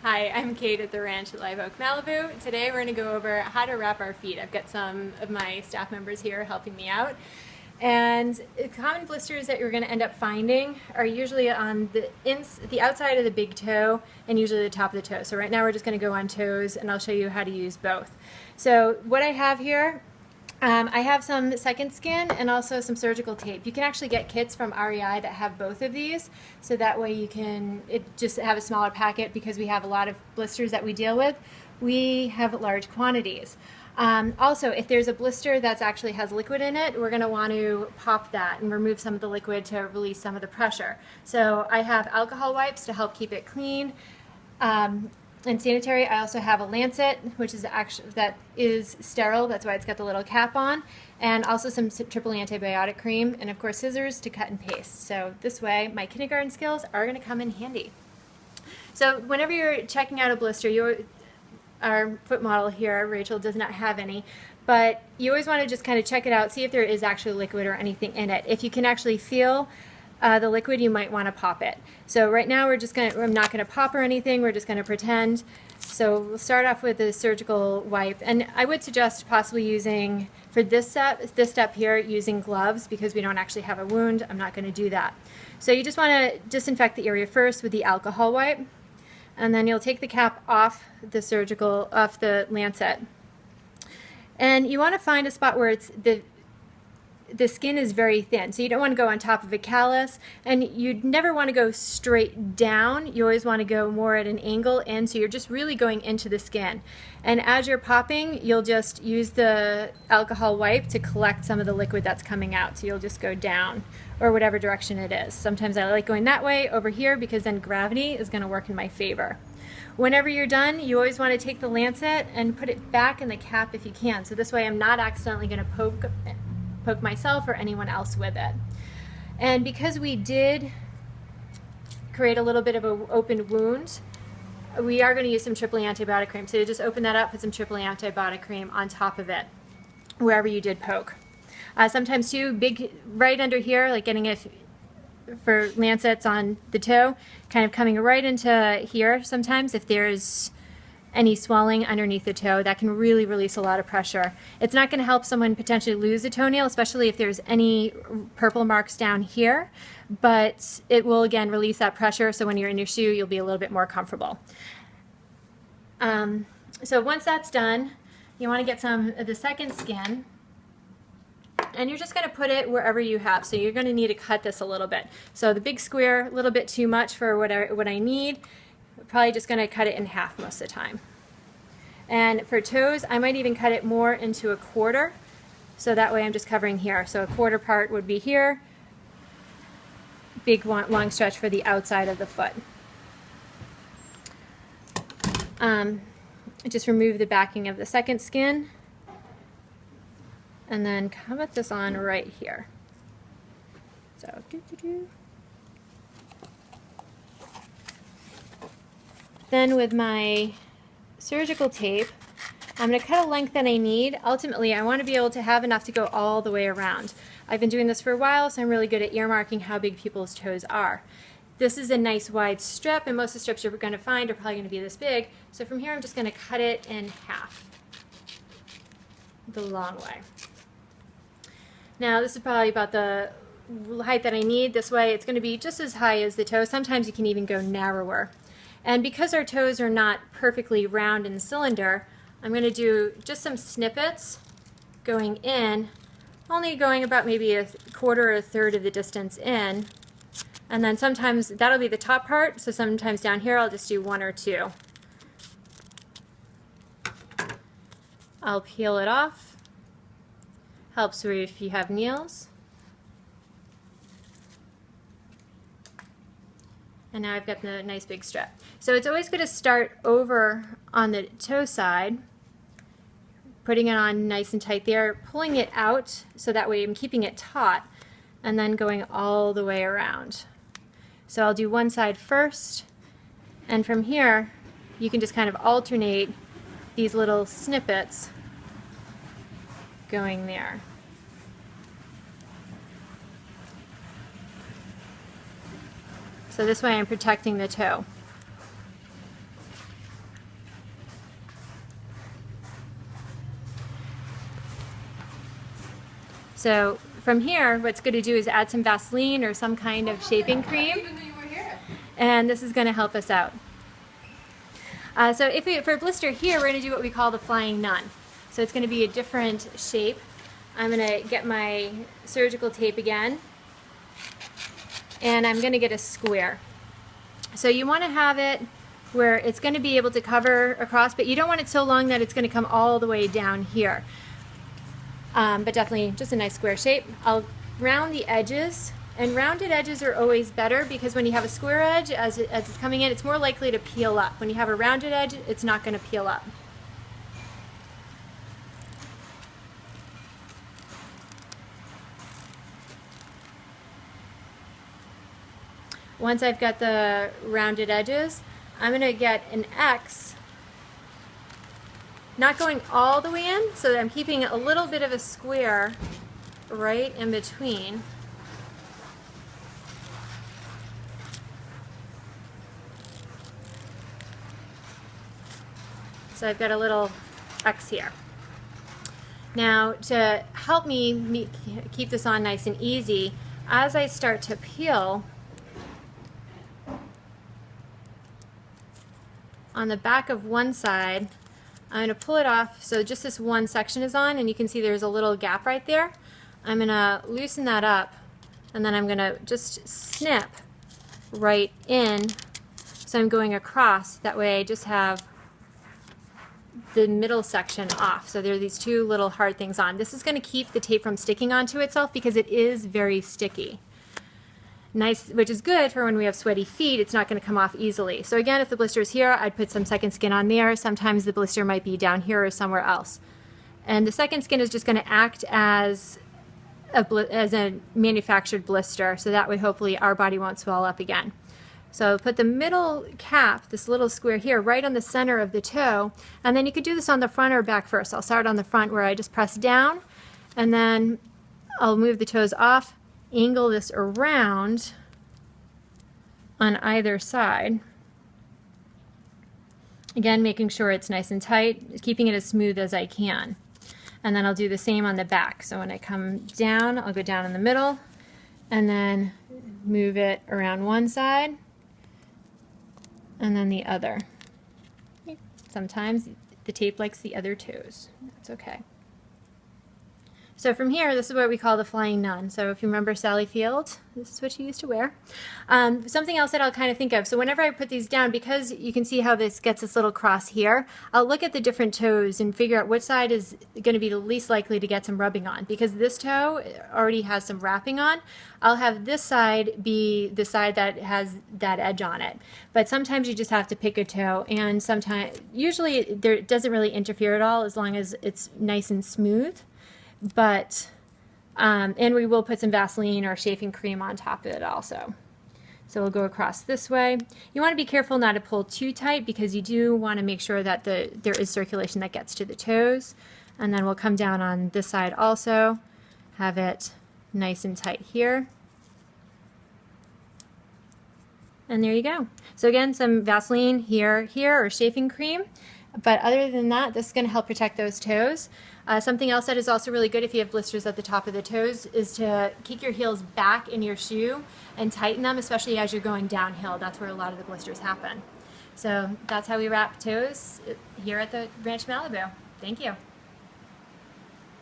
Hi, I'm Kate at the Ranch Malibu. Today we're going to go over how to wrap our feet. I've got some of my staff members here helping me out. And common blisters that you're going to end up finding are usually on the outside of the big toe and usually the top of the toe. So right now we're just going to go on toes and I'll show you how to use both. So what I have here, I have some second skin and also some surgical tape. You can actually get kits from REI that have both of these, so that way you can just have a smaller packet because we have a lot of blisters that we deal with. We have large quantities. Also, if there's a blister that actually has liquid in it, we're going to want to pop that and remove some of the liquid to release some of the pressure. So I have alcohol wipes to help keep it clean. And sanitary, I also have a lancet, which is that is sterile. That's why it's got the little cap on, and also some triple antibiotic cream, and of course scissors to cut and paste. So this way, my kindergarten skills are going to come in handy. So whenever you're checking out a blister, our foot model here, Rachel, does not have any, but you always want to just kind of check it out, see if there is actually liquid or anything in it. If you can actually feel the liquid, you might want to pop it. So right now I'm not going to pop or anything, we're just going to pretend. So we'll start off with a surgical wipe, and I would suggest possibly using, for this step here, using gloves because we don't actually have a wound. I'm not going to do that. So you just want to disinfect the area first with the alcohol wipe, and then you'll take the cap off the lancet. And you want to find a spot where the skin is very thin, so you don't want to go on top of a callus, and you never want to go straight down. You always want to go more at an angle in, so you're just really going into the skin. And as you're popping, you'll just use the alcohol wipe to collect some of the liquid that's coming out. So you'll just go down, or whatever direction it is. Sometimes I like going that way over here because then gravity is going to work in my favor. Whenever you're done, you always want to take the lancet and put it back in the cap if you can. So this way I'm not accidentally going to poke myself or anyone else with it. And because we did create a little bit of an open wound, we are going to use some triple antibiotic cream. So you just open that up, put some triple antibiotic cream on top of it wherever you did poke. Sometimes too, big right under here, like getting it for lancets on the toe, kind of coming right into here sometimes. If there's any swelling underneath the toe, that can really release a lot of pressure. It's not going to help someone potentially lose a toenail, especially if there's any purple marks down here, but it will again release that pressure, so when you're in your shoe you'll be a little bit more comfortable. So once that's done, you want to get some of the second skin, and you're just going to put it wherever you have. So you're going to need to cut this a little bit. So the big square, a little bit too much for what I need. Probably just going to cut it in half most of the time. And for toes, I might even cut it more into a quarter, so that way I'm just covering here. So a quarter part would be here, big long stretch for the outside of the foot. Just remove the backing of the second skin, and then put this on right here. So Then with my surgical tape, I'm going to cut a length that I need. Ultimately, I want to be able to have enough to go all the way around. I've been doing this for a while, so I'm really good at earmarking how big people's toes are. This is a nice wide strip, and most of the strips you're going to find are probably going to be this big. So from here, I'm just going to cut it in half, the long way. Now, this is probably about the height that I need. This way, it's going to be just as high as the toe. Sometimes you can even go narrower. And because our toes are not perfectly round and cylinder, I'm going to do just some snippets going in, only going about maybe a quarter or a third of the distance in. And then sometimes that'll be the top part, so sometimes down here I'll just do one or two. I'll peel it off. Helps if you have nails. And now I've got the nice big strip. So it's always good to start over on the toe side, putting it on nice and tight there, pulling it out so that way I'm keeping it taut, and then going all the way around. So I'll do one side first, and from here you can just kind of alternate these little snippets going there. So this way I'm protecting the toe. So from here, what's good to do is add some Vaseline or some kind of shaping cream, and this is going to help us out. So for blister here, we're going to do what we call the flying nun. So it's going to be a different shape. I'm going to get my surgical tape again, and I'm going to get a square. So you want to have it where it's going to be able to cover across, but you don't want it so long that it's going to come all the way down here. But definitely just a nice square shape. I'll round the edges, and rounded edges are always better because when you have a square edge, as it's coming in, it's more likely to peel up. When you have a rounded edge, it's not going to peel up. Once I've got the rounded edges, I'm going to get an X, not going all the way in, so that I'm keeping a little bit of a square right in between. So I've got a little X here. Now, to help me keep this on nice and easy, as I start to peel, on the back of one side, I'm going to pull it off so just this one section is on, and you can see there's a little gap right there. I'm going to loosen that up, and then I'm going to just snip right in, so I'm going across. That way I just have the middle section off. So there are these two little hard things on. This is going to keep the tape from sticking onto itself because it is very sticky. Nice, which is good for when we have sweaty feet. It's not going to come off easily. So again, if the blister is here, I'd put some second skin on there. Sometimes the blister might be down here or somewhere else. And the second skin is just going to act as a manufactured blister, so that way hopefully our body won't swell up again. So put the middle cap, this little square here, right on the center of the toe, and then you could do this on the front or back first. I'll start on the front where I just press down, and then I'll move the toes off, angle this around on either side. Again, making sure it's nice and tight, keeping it as smooth as I can. And then I'll do the same on the back. So when I come down, I'll go down in the middle and then move it around one side and then the other. Sometimes the tape likes the other toes. That's okay. So from here, this is what we call the flying nun. So if you remember Sally Field, this is what she used to wear. Something else that I'll kind of think of. So whenever I put these down, because you can see how this gets this little cross here, I'll look at the different toes and figure out which side is going to be the least likely to get some rubbing on. Because this toe already has some wrapping on, I'll have this side be the side that has that edge on it. But sometimes you just have to pick a toe, and sometimes, usually it doesn't really interfere at all as long as it's nice and smooth. But and we will put some Vaseline or shaving cream on top of it also. So we'll go across this way. You want to be careful not to pull too tight because you do want to make sure that there is circulation that gets to the toes. And then we'll come down on this side also, have it nice and tight here. And there you go. So again, some Vaseline here, or shaving cream. But other than that, this is going to help protect those toes. Something else that is also really good if you have blisters at the top of the toes is to kick your heels back in your shoe and tighten them, especially as you're going downhill. That's where a lot of the blisters happen. So that's how we wrap toes here at the Ranch Malibu. Thank you.